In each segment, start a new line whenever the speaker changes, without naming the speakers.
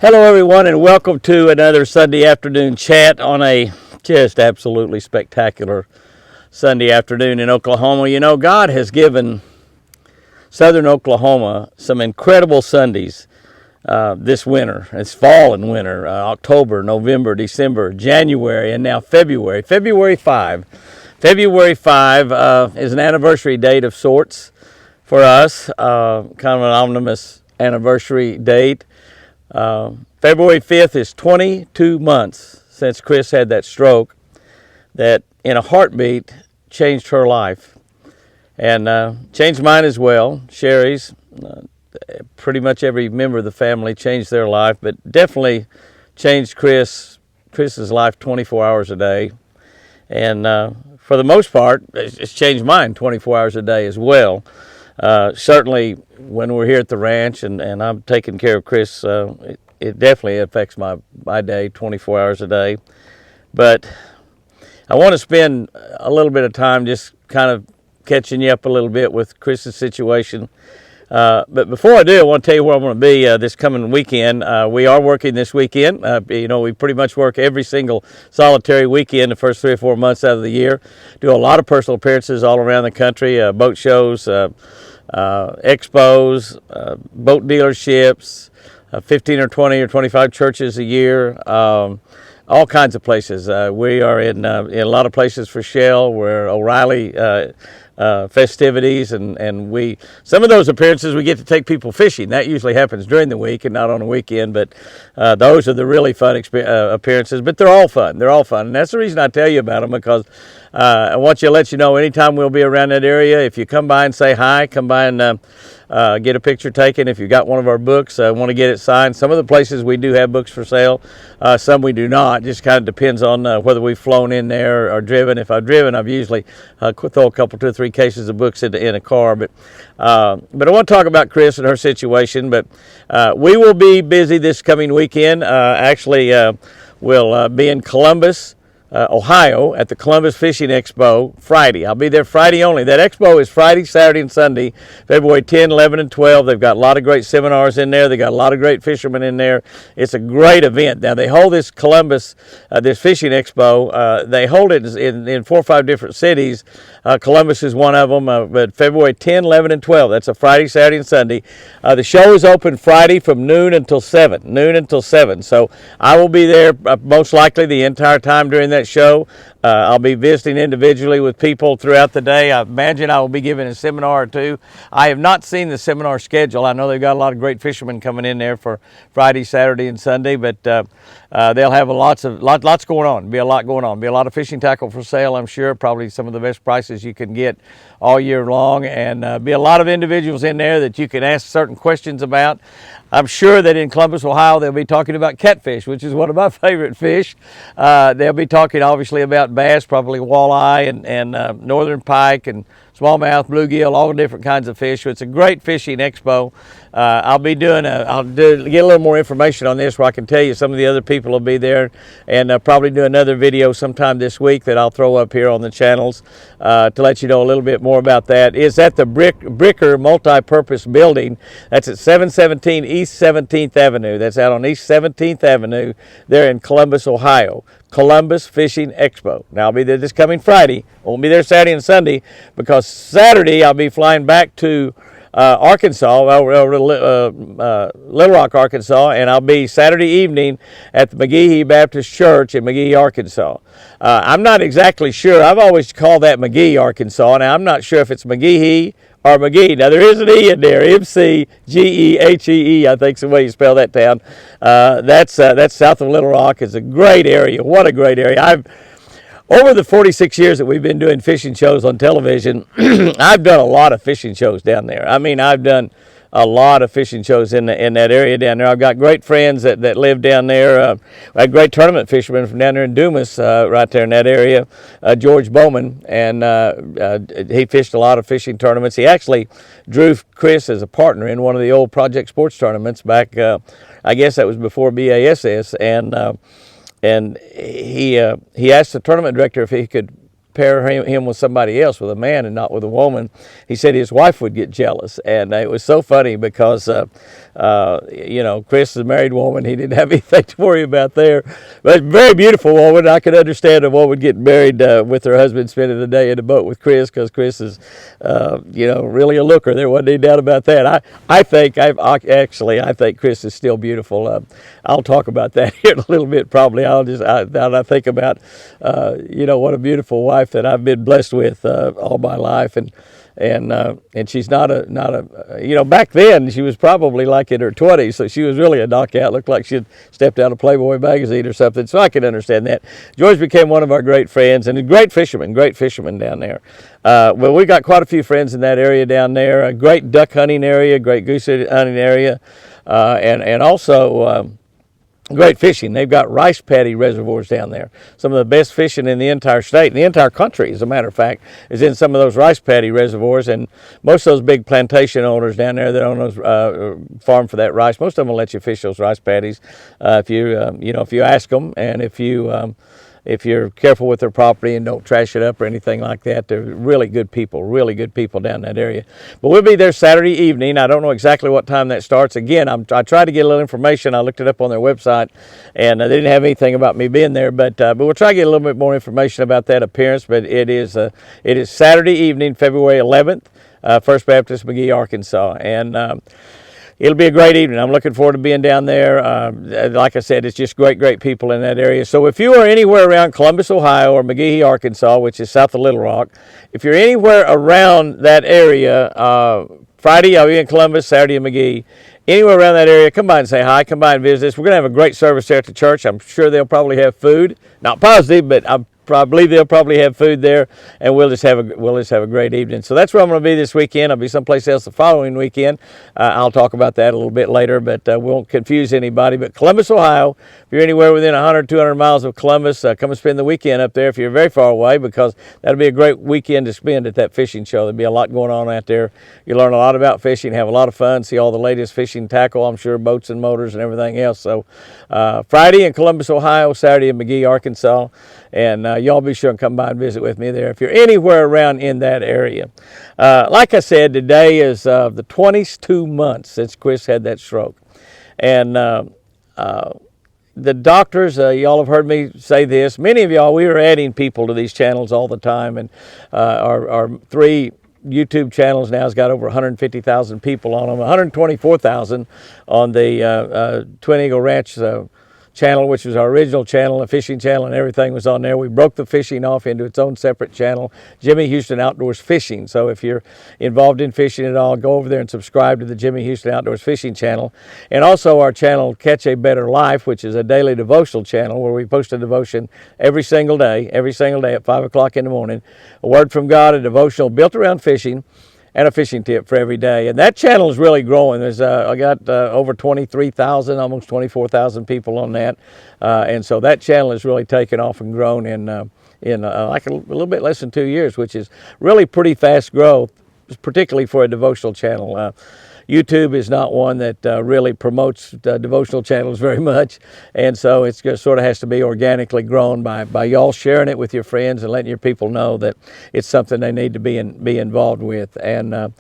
Hello, everyone, and welcome to another Sunday afternoon chat on a just absolutely spectacular Sunday afternoon in Oklahoma. You know, God has given southern Oklahoma some incredible Sundays this winter. It's fall and winter, October, November, December, January, and now February. February 5. February 5 is an anniversary date of sorts for us, kind of an omnibus anniversary date. February 5th is 22 months since Chris had that stroke that in a heartbeat changed her life and changed mine as well. Sherry's, pretty much every member of the family changed their life, but definitely changed Chris's life 24 hours a day. And for the most part, it's changed mine 24 hours a day as well. Certainly when we're here at the ranch and I'm taking care of Chris, it definitely affects my day 24 hours a day. But I want to spend a little bit of time just kind of catching you up a little bit with Chris's situation. But before I do, I want to tell you where I'm going to be this coming weekend. We are working this weekend. We pretty much work every single solitary weekend the first 3 or 4 months out of the year. Do a lot of personal appearances all around the country, boat shows, expos, boat dealerships, 15 or 20 or 25 churches a year, all kinds of places. We are in a lot of places for Shell. We're O'Reilly festivities, and some of those appearances we get to take people fishing. That usually happens during the week and not on a weekend, but those are the really fun appearances. But they're all fun. They're all fun, and that's the reason I tell you about them, because I want you to let you know anytime we'll be around that area. If you come by and say hi, come by and get a picture taken. If you got one of our books, want to get it signed. Some of the places we do have books for sale, some we do not. Just kind of depends on whether we've flown in there or driven. If I've driven, I've usually throw a couple, 2 or 3 cases of books in a car. But I want to talk about Chris and her situation. But we will be busy this coming weekend. We'll be in Columbus, Ohio, at the Columbus Fishing Expo Friday. I'll be there Friday only. That expo is Friday, Saturday, and Sunday, February 10, 11, and 12. They've got a lot of great seminars in there. They've got a lot of great fishermen in there. It's a great event. Now, they hold this Columbus, this fishing expo, they hold it in 4 or 5 different cities. Columbus is one of them, but February 10, 11, and 12. That's a Friday, Saturday, and Sunday. The show is open Friday from noon until 7. So I will be there most likely the entire time during that show. I'll be visiting individually with people throughout the day. I imagine I will be giving a seminar or two. I have not seen the seminar schedule. I know they've got a lot of great fishermen coming in there for Friday, Saturday, and Sunday, but they'll have lots going on. Be a lot going on. Be a lot of fishing tackle for sale, I'm sure. Probably some of the best prices you can get all year long, and be a lot of individuals in there that you can ask certain questions about. I'm sure that in Columbus, Ohio, they'll be talking about catfish, which is one of my favorite fish. They'll be talking obviously about bass, probably walleye and northern pike and smallmouth, bluegill, all different kinds of fish. So it's a great fishing expo. I'll get a little more information on this where I can tell you some of the other people will be there, and probably do another video sometime this week that I'll throw up here on the channels to let you know a little bit more about that. It's at the Bricker Multi-Purpose Building. That's at 717 East 17th Avenue. That's out on East 17th Avenue there in Columbus, Ohio. Columbus Fishing Expo. Now, I'll be there this coming Friday. I won't be there Saturday and Sunday, because Saturday I'll be flying back to Arkansas, Little Rock, Arkansas, and I'll be Saturday evening at the McGehee Baptist Church in McGehee, Arkansas. I'm not exactly sure. I've always called that McGehee, Arkansas. Now, I'm not sure if it's McGehee or McGee. Now, there is an E in there, McGehee, I think is the way you spell that town. That's south of Little Rock. It's a great area. What a great area. Over the 46 years that we've been doing fishing shows on television, I've done a lot of fishing shows down there. I mean, I've done a lot of fishing shows in that area down there. I've got great friends that live down there. I had great tournament fishermen from down there in Dumas, right there in that area, George Bowman, and he fished a lot of fishing tournaments. He actually drew Chris as a partner in one of the old Project Sports tournaments back, I guess that was before BASS, and he asked the tournament director if he could pair him with somebody else, with a man and not with a woman, he said his wife would get jealous. And it was so funny because, Chris is a married woman. He didn't have anything to worry about there. But very beautiful woman. I could understand a woman getting married with her husband spending the day in the boat with Chris, because Chris is, really a looker. There wasn't any doubt about that. I think Chris is still beautiful. I'll talk about that here in a little bit. Probably I think about, what a beautiful wife that I've been blessed with all my life, and she's not a back then she was probably like in her 20s, so she was really a knockout. Looked like she'd stepped out of Playboy magazine or something. So I can understand that. George became one of our great friends, and a great fisherman down there. Well, we got quite a few friends in that area down there. A great duck hunting area, great goose hunting area, and also great fishing. They've got rice paddy reservoirs down there. Some of the best fishing in the entire state, and the entire country, as a matter of fact, is in some of those rice paddy reservoirs. And most of those big plantation owners down there that own those farm for that rice, most of them will let you fish those rice paddies if you ask them, and if you're careful with their property and don't trash it up or anything like that. They're really good people down in that area. But we'll be there Saturday evening. I don't know exactly what time that starts. Again, I tried to get a little information. I looked it up on their website, and they didn't have anything about me being there. But we'll try to get a little bit more information about that appearance. But it is Saturday evening, February 11th, First Baptist, McGee, Arkansas. And it'll be a great evening. I'm looking forward to being down there. Like I said, it's just great people in that area. So if you are anywhere around Columbus, Ohio, or McGehee, Arkansas, which is south of Little Rock, if you're anywhere around that area, Friday I'll be in Columbus, Saturday in McGehee, anywhere around that area, come by and say hi, come by and visit us. We're going to have a great service there at the church. I'm sure they'll probably have food. Not positive, but I believe they'll probably have food there, and we'll just have a great evening. So that's where I'm going to be this weekend. I'll be someplace else the following weekend. I'll talk about that a little bit later, but we won't confuse anybody. But Columbus, Ohio, if you're anywhere within 100, 200 miles of Columbus, come and spend the weekend up there if you're very far away, because that'll be a great weekend to spend at that fishing show. There'll be a lot going on out there. You learn a lot about fishing, have a lot of fun, see all the latest fishing tackle, I'm sure, boats and motors and everything else. So Friday in Columbus, Ohio, Saturday in McGehee, Arkansas. And y'all be sure and come by and visit with me there if you're anywhere around in that area. Like I said, today is the 22 months since Chris had that stroke. And the doctors, y'all have heard me say this. Many of y'all, we are adding people to these channels all the time. And our 3 YouTube channels now has got over 150,000 people on them, 124,000 on the Twin Eagle Ranch channel, which was our original channel, a fishing channel, and everything was on there. We broke the fishing off into its own separate channel, Jimmy Houston Outdoors Fishing. So if you're involved in fishing at all, go over there and subscribe to the Jimmy Houston Outdoors Fishing channel. And also our channel, Catch a Better Life, which is a daily devotional channel where we post a devotion every single day at 5 o'clock in the morning. A word from God, a devotional built around fishing, and a fishing tip for every day. And that channel is really growing. There's I got over 23,000, almost 24,000 people on that. And so that channel has really taken off and grown in like a little bit less than 2 years, which is really pretty fast growth, particularly for a devotional channel. YouTube is not one that really promotes devotional channels very much, and so it sort of has to be organically grown by y'all sharing it with your friends and letting your people know that it's something they need to be involved with. And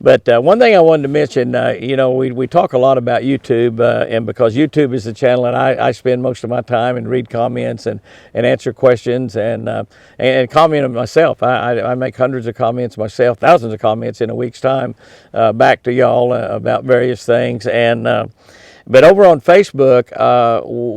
but one thing I wanted to mention, we talk a lot about YouTube, and because YouTube is the channel that I spend most of my time and read comments and answer questions and comment myself. I make hundreds of comments myself, thousands of comments in a week's time back to y'all about various things. And but over on Facebook,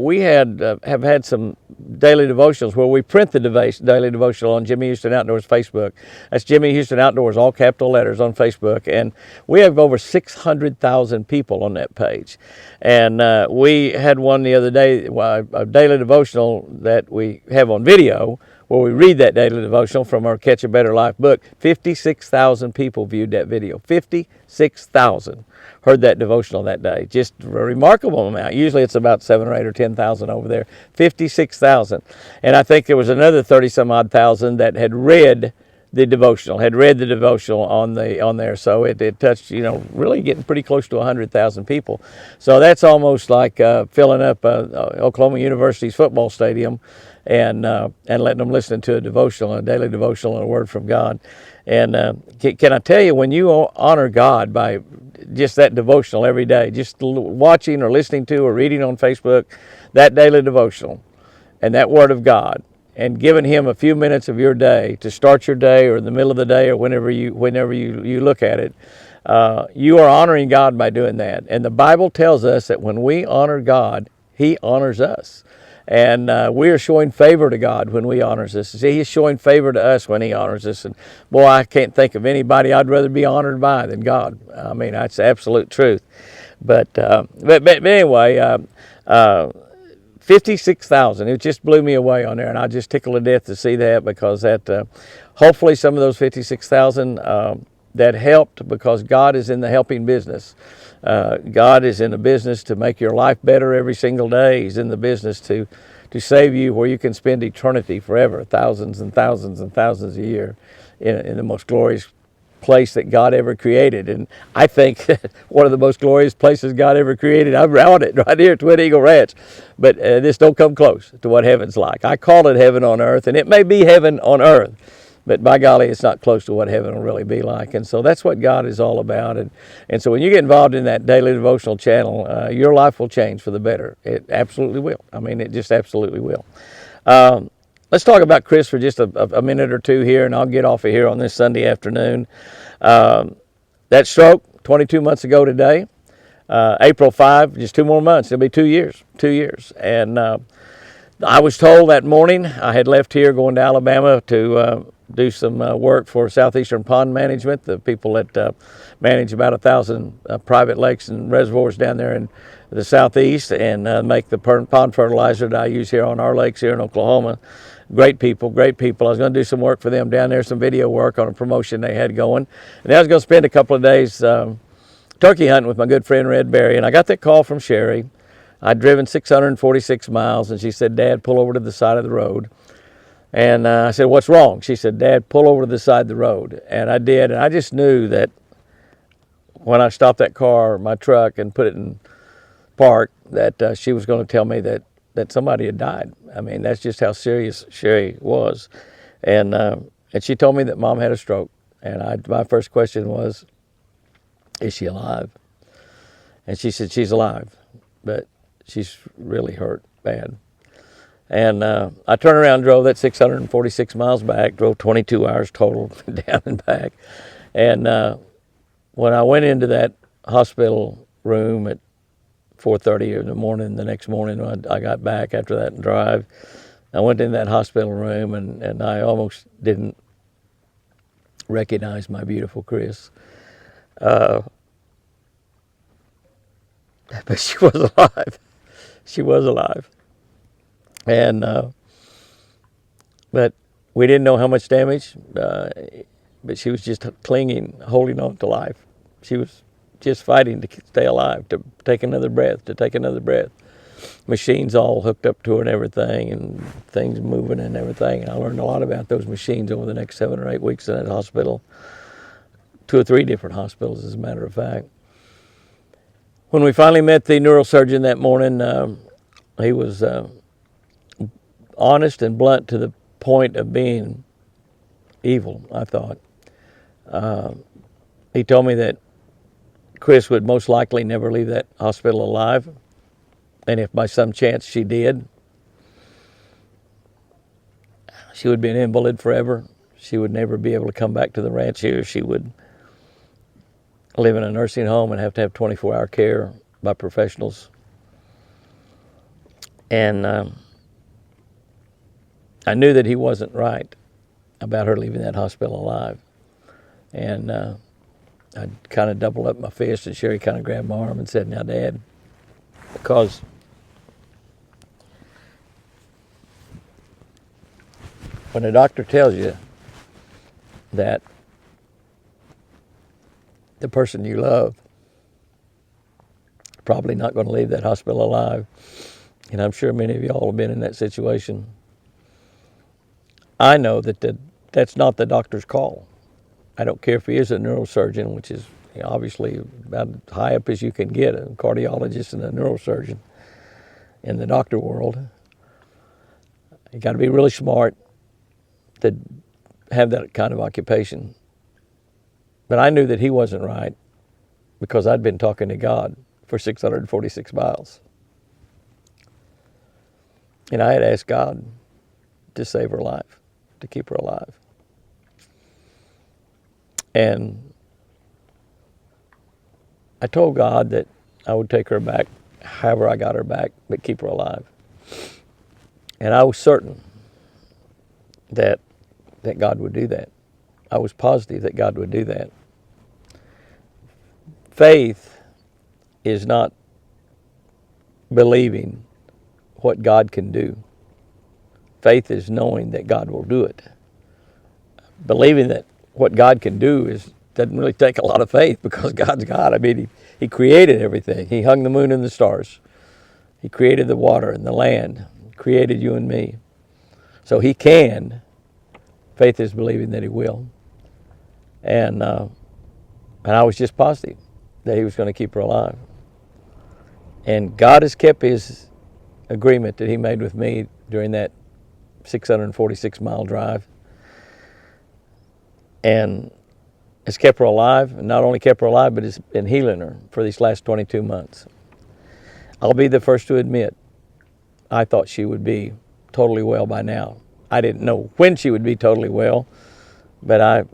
we have had some daily devotionals where we print the daily devotional on Jimmy Houston Outdoors Facebook. That's Jimmy Houston Outdoors, all capital letters on Facebook. And we have over 600,000 people on that page. And we had one the other day, a daily devotional that we have on video, where we read that daily devotional from our Catch a Better Life book. 56,000 people viewed that video. 56,000 heard that devotional that day. Just a remarkable amount. Usually it's about 7 or 8 or 10,000 over there. 56,000. And I think there was another 30 some odd thousand that had read the devotional, had read the devotional on there. So it touched, really getting pretty close to 100,000 people. So that's almost like filling up Oklahoma University's football stadium, and letting them listen to a devotional, a daily devotional, and a word from God. And can I tell you, when you honor God by just that devotional every day, just watching or listening to or reading on Facebook, that daily devotional and that word of God, and giving Him a few minutes of your day to start your day, or in the middle of the day, or whenever you look at it, you are honoring God by doing that. And the Bible tells us that when we honor God, He honors us. And we are showing favor to God when we honors us. See, He's showing favor to us when He honors us. And boy, I can't think of anybody I'd rather be honored by than God. I mean, that's absolute truth. But anyway, 56,000. It just blew me away on there, and I just tickled to death to see that, because that hopefully some of those 56,000 that helped, because God is in the helping business. God is in the business to make your life better every single day. He's in the business to save you where you can spend eternity forever, thousands and thousands and thousands a year in the most glorious place that God ever created. And I think one of the most glorious places God ever created, I'm around it right here at Twin Eagle Ranch, but this don't come close to what heaven's like. I call it heaven on earth, and it may be heaven on earth, but by golly, it's not close to what heaven will really be like. And so that's what God is all about. And so when you get involved in that daily devotional channel, your life will change for the better. It absolutely will. I mean, it just absolutely will. Let's talk about Chris for just a minute or two here, and I'll get off of here on this Sunday afternoon. That stroke, 22 months ago today, April 5, just 2 more months. It'll be 2 years. 2 years. And I was told that morning, I had left here going to Alabama to do some work for Southeastern Pond Management, the people that manage about 1,000 private lakes and reservoirs down there in the southeast, and make the pond fertilizer that I use here on our lakes here in Oklahoma. Great people, great people. I was going to do some work for them down there, some video work on a promotion they had going. And I was going to spend a couple of days turkey hunting with my good friend Red Berry. And I got that call from Sherry. I'd driven 646 miles, and she said, "Dad, pull over to the side of the road." And I said, "What's wrong?" She said, "Dad, pull over to the side of the road." And I did, and I just knew that when I stopped that car, my truck, and put it in park, that she was going to tell me that somebody had died. I mean, that's just how serious Sherry was. And she told me that Mom had a stroke. And my first question was, "Is she alive?" And she said, "She's alive, but she's really hurt bad." And I turned around and drove that 646 miles back, drove 22 hours total down and back. And when I went into that hospital room at 4:30 in the morning, the next morning when I got back after that drive, I went in that hospital room, and I almost didn't recognize my beautiful Chris. But she was alive. She was alive. And but we didn't know how much damage, but she was just clinging, holding on to life. She was just fighting to stay alive, to take another breath, Machines all hooked up to her and everything, and things moving and everything. And I learned a lot about those machines over the next 7 or 8 weeks in that hospital, 2 or 3 different hospitals, as a matter of fact. When we finally met the neurosurgeon that morning, he was honest and blunt to the point of being evil, I thought. He told me that Chris would most likely never leave that hospital alive, and if by some chance she did, she would be an invalid forever. She would never be able to come back to the ranch here. She would live in a nursing home and have to have 24-hour care by professionals. And I knew that he wasn't right about her leaving that hospital alive. And I kind of doubled up my fist, and Sherry kind of grabbed my arm and said, "Now, Dad," because when a doctor tells you that the person you love is probably not going to leave that hospital alive, and I'm sure many of y'all have been in that situation, I know that the that's not the doctor's call. I don't care if he is a neurosurgeon, which is obviously about as high up as you can get, a cardiologist and a neurosurgeon in the doctor world. You got to be really smart to have that kind of occupation. But I knew that he wasn't right because I'd been talking to God for 646 miles. And I had asked God to save her life, to keep her alive. And I told God that I would take her back, however I got her back, but keep her alive. And I was certain that God would do that. I was positive that God would do that. Faith is not believing what God can do. Faith is knowing that God will do it. Believing that what God can do doesn't really take a lot of faith because God's God. I mean, He created everything. He hung the moon and the stars. He created the water and the land. He created you and me. So He can. Faith is believing that He will. And I was just positive that He was going to keep her alive. And God has kept His agreement that He made with me during that 646-mile drive. And it's kept her alive, and not only kept her alive, but it's been healing her for these last 22 months. I'll be the first to admit, I thought she would be totally well by now. I didn't know when she would be totally well, but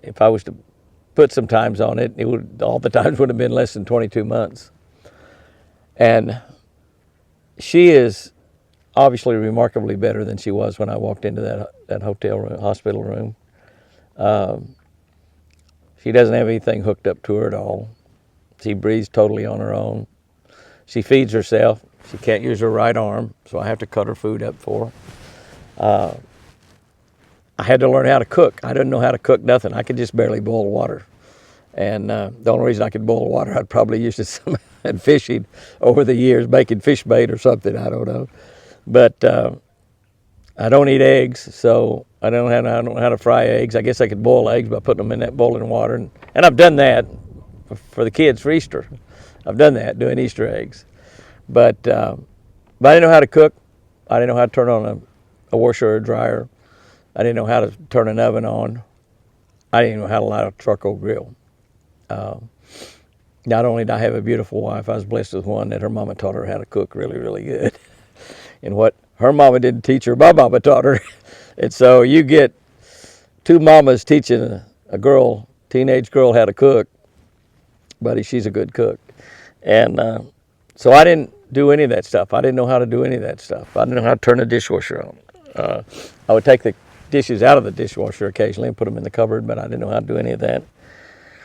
if I was to put some times on it, all the times would have been less than 22 months. And she is obviously remarkably better than she was when I walked into that hotel room, hospital room. She doesn't have anything hooked up to her at all. She breathes totally on her own. She feeds herself. She can't use her right arm, so I have to cut her food up for her. I had to learn how to cook. I didn't know how to cook nothing. I could just barely boil water. And the only reason I could boil water, I'd probably used it at fishing over the years, making fish bait or something, I don't know. But I don't eat eggs, so I don't know how to fry eggs. I guess I could boil eggs by putting them in that boiling water. And I've done that for the kids for Easter. I've done that, doing Easter eggs. But I didn't know how to cook. I didn't know how to turn on a washer or a dryer. I didn't know how to turn an oven on. I didn't know how to light a charcoal grill. Not only did I have a beautiful wife, I was blessed with one that her mama taught her how to cook really, really good. And what her mama didn't teach her, my mama taught her. And so you get two mamas teaching a teenage girl how to cook. Buddy, she's a good cook. And so I didn't do any of that stuff. I didn't know how to do any of that stuff. I didn't know how to turn a dishwasher on. I would take the dishes out of the dishwasher occasionally and put them in the cupboard, but I didn't know how to do any of that.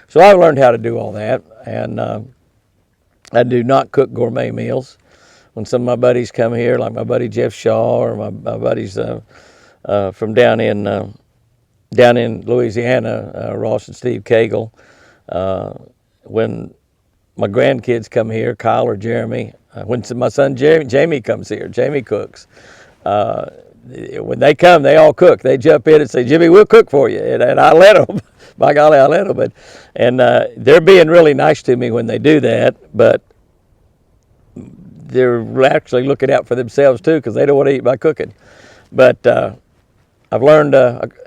So I learned how to do all that, and I do not cook gourmet meals. When some of my buddies come here, like my buddy Jeff Shaw or my buddies from down in Louisiana, Ross and Steve Cagle, when my grandkids come here, Kyle or Jeremy, when my son Jamie comes here, Jamie cooks. When they come, they all cook. They jump in and say, "Jimmy, we'll cook for you," and I let them. By golly, I let them. And they're being really nice to me when they do that, but they're actually looking out for themselves too because they don't want to eat my cooking. But I've learned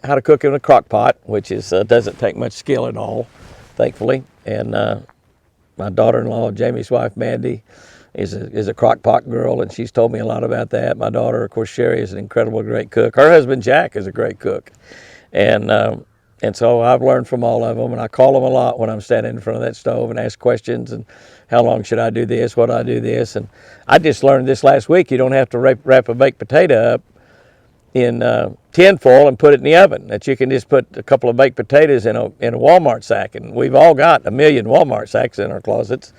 how to cook in a crock pot, which doesn't take much skill at all, thankfully. And my daughter-in-law, Jamie's wife, Mandy, is a crock pot girl, and she's told me a lot about that. My daughter, of course, Sherry, is an incredible great cook. Her husband, Jack, is a great cook. And so I've learned from all of them, and I call them a lot when I'm standing in front of that stove and ask questions and how long should I do this, what do I do this. And I just learned this last week, you don't have to wrap a baked potato up in tin foil and put it in the oven, that you can just put a couple of baked potatoes in a Walmart sack. And we've all got a million Walmart sacks in our closets.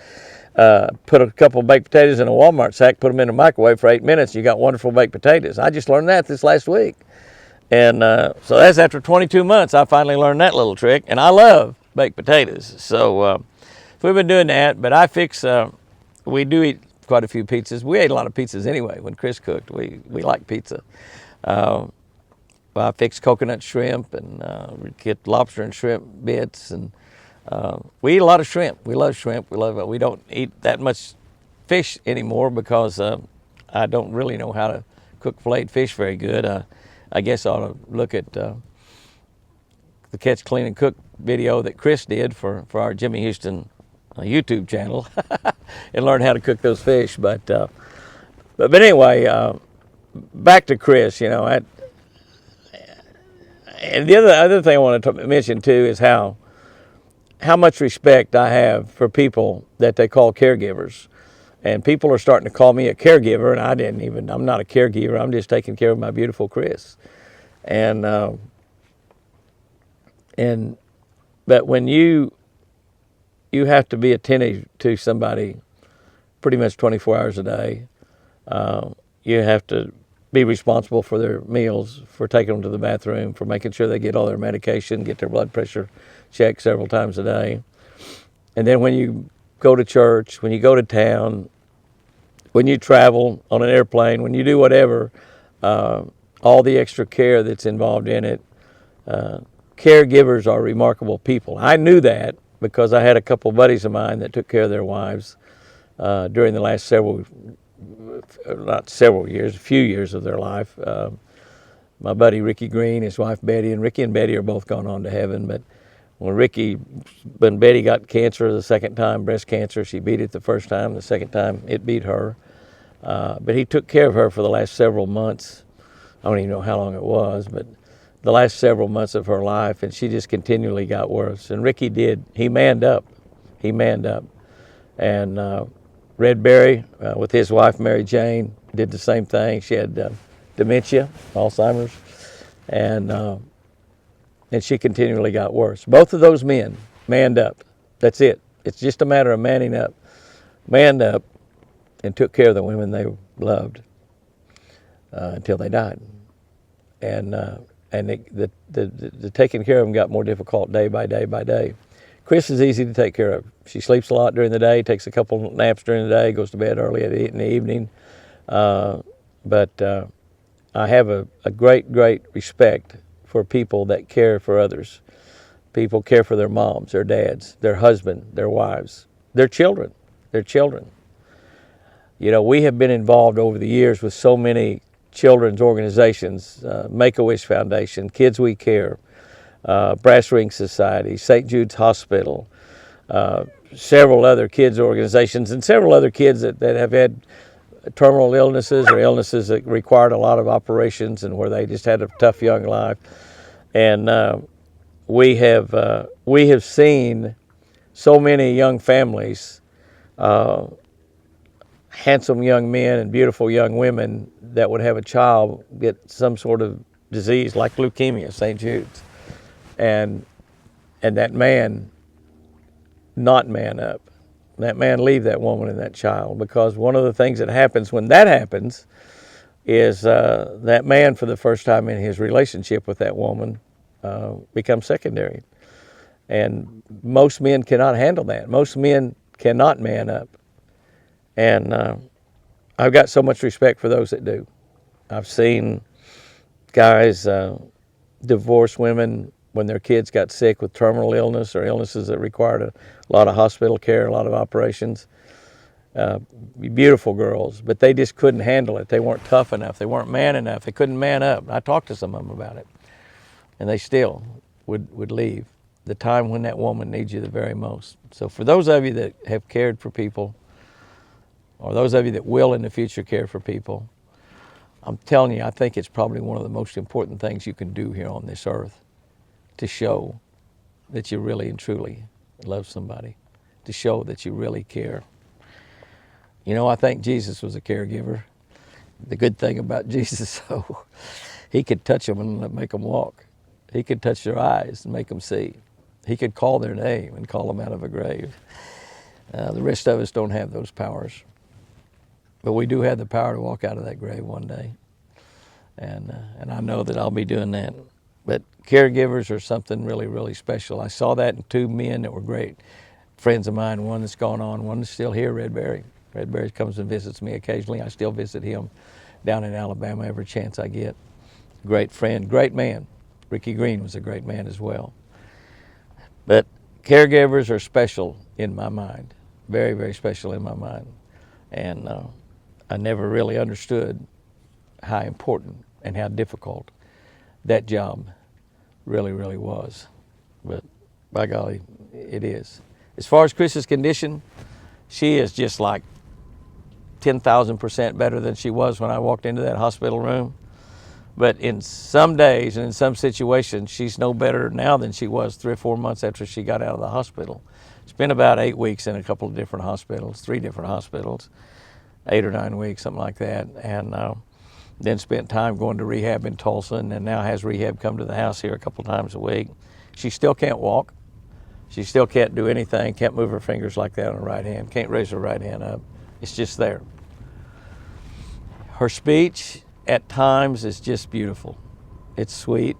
Put a couple of baked potatoes in a Walmart sack, put them in the microwave for 8 minutes, you got wonderful baked potatoes. I just learned that this last week. And so that's after 22 months, I finally learned that little trick, and I love baked potatoes. So we've been doing that, but we do eat quite a few pizzas. We ate a lot of pizzas anyway when Chris cooked. We like pizza. I fix coconut shrimp and we get lobster and shrimp bits, and we eat a lot of shrimp. We love shrimp. We love it. We don't eat that much fish anymore because I don't really know how to cook filleted fish very good. I guess I ought to look at the Catch, Clean, and Cook video that Chris did for our Jimmy Houston YouTube channel and learn how to cook those fish. But anyway, back to Chris. You know, and the other thing I want to mention too is how much respect I have for people that they call caregivers. And people are starting to call me a caregiver, and I'm not a caregiver. I'm just taking care of my beautiful Chris. But when you have to be attentive to somebody pretty much 24 hours a day. You have to be responsible for their meals, for taking them to the bathroom, for making sure they get all their medication, get their blood pressure checked several times a day. And then when you go to church, when you go to town, when you travel on an airplane, when you do whatever, all the extra care that's involved in it, caregivers are remarkable people. I knew that because I had a couple buddies of mine that took care of their wives during the last a few years of their life. My buddy Ricky Green, his wife Betty, and Ricky and Betty are both gone on to heaven. But when Betty got cancer the second time, breast cancer, she beat it the first time. The second time, it beat her. But he took care of her for the last several months. I don't even know how long it was, but the last several months of her life, and she just continually got worse. And Ricky he manned up. And Red Berry, with his wife Mary Jane, did the same thing. She had dementia, Alzheimer's, and she continually got worse. Both of those men manned up. That's it. It's just a matter of manning up. Manned up and took care of the women they loved until they died. And the taking care of them got more difficult day by day by day. Chris is easy to take care of. She sleeps a lot during the day, takes a couple naps during the day, goes to bed early in the evening. But I have a great, great respect for people that care for others. People care for their moms, their dads, their husband, their wives, their children. You know, we have been involved over the years with so many children's organizations, Make-A-Wish Foundation, Kids We Care, Brass Ring Society, St. Jude's Hospital, several other kids organizations, and several other kids that have had terminal illnesses or illnesses that required a lot of operations and where they just had a tough young life. And we have seen so many young families, handsome young men and beautiful young women that would have a child get some sort of disease like leukemia, St. Jude's, and that man not man up. That man leave that woman and that child, because one of the things that happens when that happens is that man, for the first time in his relationship with that woman, becomes secondary. And most men cannot handle that. Most men cannot man up. And I've got so much respect for those that do. I've seen guys divorce women when their kids got sick with terminal illness or illnesses that required a lot of hospital care, a lot of operations. Beautiful girls, but they just couldn't handle it. They weren't tough enough. They weren't man enough. They couldn't man up. I talked to some of them about it, and they still would leave the time when that woman needs you the very most. So for those of you that have cared for people, or those of you that will in the future care for people, I'm telling you, I think it's probably one of the most important things you can do here on this earth, to show that you really and truly love somebody, to show that you really care. You know, I think Jesus was a caregiver. The good thing about Jesus, though, he could touch them and make them walk. He could touch their eyes and make them see. He could call their name and call them out of a grave. The rest of us don't have those powers. But we do have the power to walk out of that grave one day. And I know that I'll be doing that. But caregivers are something really, really special. I saw that in two men that were great friends of mine, one that's gone on, one that's still here, Red Berry. Red Berry comes and visits me occasionally. I still visit him down in Alabama every chance I get. great friend, great man. Ricky Green was a great man as well. But caregivers are special in my mind, very, very special in my mind. And I never really understood how important and how difficult that job really, really was. But by golly, it is. As far as Chris's condition, she is just like 10,000% better than she was when I walked into that hospital room. But in some days and in some situations, she's no better now than she was 3 or 4 months after she got out of the hospital. Spent about 8 weeks in a couple of different hospitals, 3 different hospitals, 8 or 9 weeks, something like that. And then spent time going to rehab in Tulsa, and now has rehab come to the house here a couple times a week. She still can't walk. She still can't do anything, can't move her fingers like that on her right hand, can't raise her right hand up. It's just there. Her speech at times is just beautiful. It's sweet,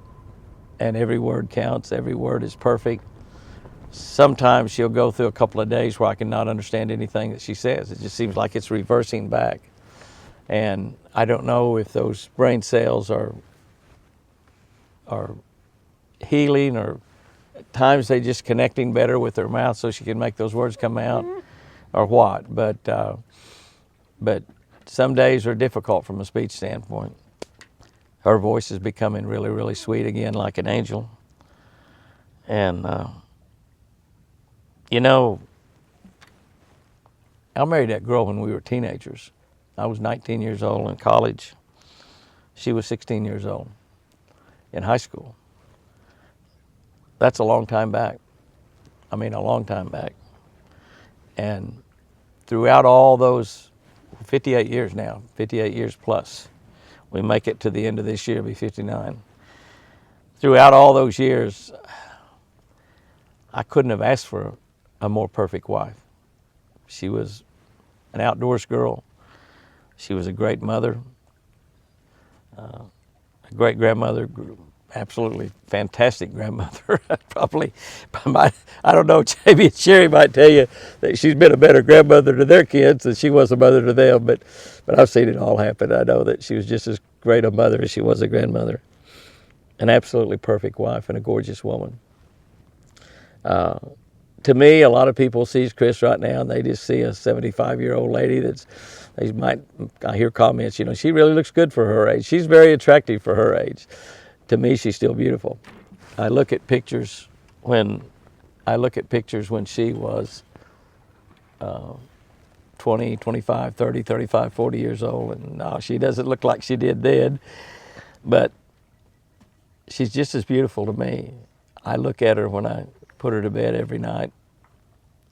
and every word counts. Every word is perfect. Sometimes she'll go through a couple of days where I cannot understand anything that she says. It just seems like it's reversing back. And I don't know if those brain cells are healing, or at times they just connecting better with her mouth so she can make those words come out, or what. But some days are difficult from a speech standpoint. Her voice is becoming really, really sweet again, like an angel. And you know, I married that girl when we were teenagers. I was 19 years old in college. She was 16 years old in high school. That's a long time back. I mean, a long time back. And throughout all those 58 years now, 58 years plus, we make it to the end of this year, be 59. Throughout all those years, I couldn't have asked for a more perfect wife. She was an outdoors girl. She was a great mother, a great grandmother, absolutely fantastic grandmother. Probably, I don't know, Jamie and Sherry might tell you that she's been a better grandmother to their kids than she was a mother to them, but I've seen it all happen. I know that she was just as great a mother as she was a grandmother. An absolutely perfect wife and a gorgeous woman. To me, a lot of people see Chris right now and they just see a 75-year-old lady I hear comments, you know, she really looks good for her age. She's very attractive for her age. To me, she's still beautiful. I look at pictures when she was 20, 25, 30, 35, 40 years old, and no, she doesn't look like she did then, but she's just as beautiful to me. I look at her when I put her to bed every night,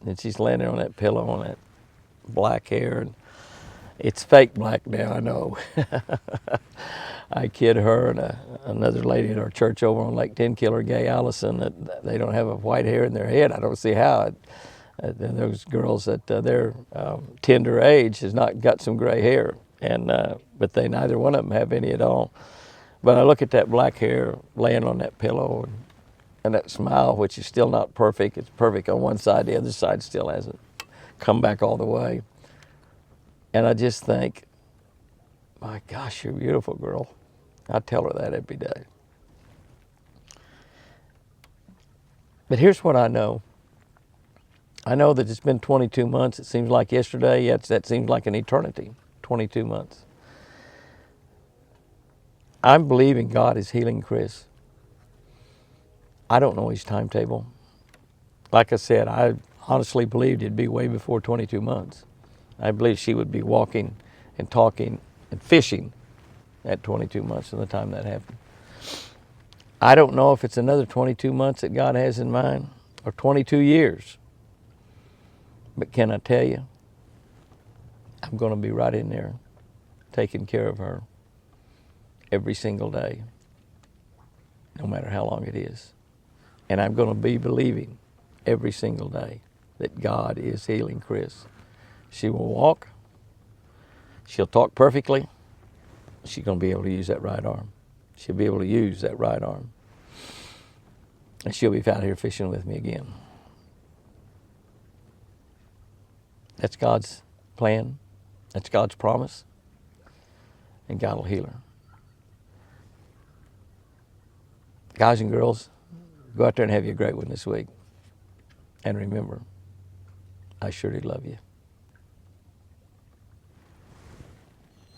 and she's laying there on that pillow on that black hair, and it's fake black now, I know. I kid her and another lady at our church over on Lake Tenkiller, Gay Allison, that they don't have a white hair in their head. I don't see how. Those girls at their tender age has not got some gray hair, and but they neither one of them have any at all. But I look at that black hair laying on that pillow, and that smile, which is still not perfect. It's perfect on one side, the other side still hasn't come back all the way. And I just think, my gosh, you're a beautiful girl. I tell her that every day. But here's what I know. I know that it's been 22 months. It seems like yesterday. Yet that seems like an eternity, 22 months. I'm believing God is healing Chris. I don't know his timetable. Like I said, I honestly believed it'd be way before 22 months. I believe she would be walking and talking and fishing at 22 months from the time that happened. I don't know if it's another 22 months that God has in mind or 22 years. But can I tell you, I'm going to be right in there taking care of her every single day, no matter how long it is. And I'm going to be believing every single day that God is healing Chris. She will walk. She'll talk perfectly. She's going to be able to use that right arm. She'll be able to use that right arm. And she'll be out here fishing with me again. That's God's plan. That's God's promise. And God will heal her. Guys and girls, go out there and have you a great one this week. And remember, I surely love you.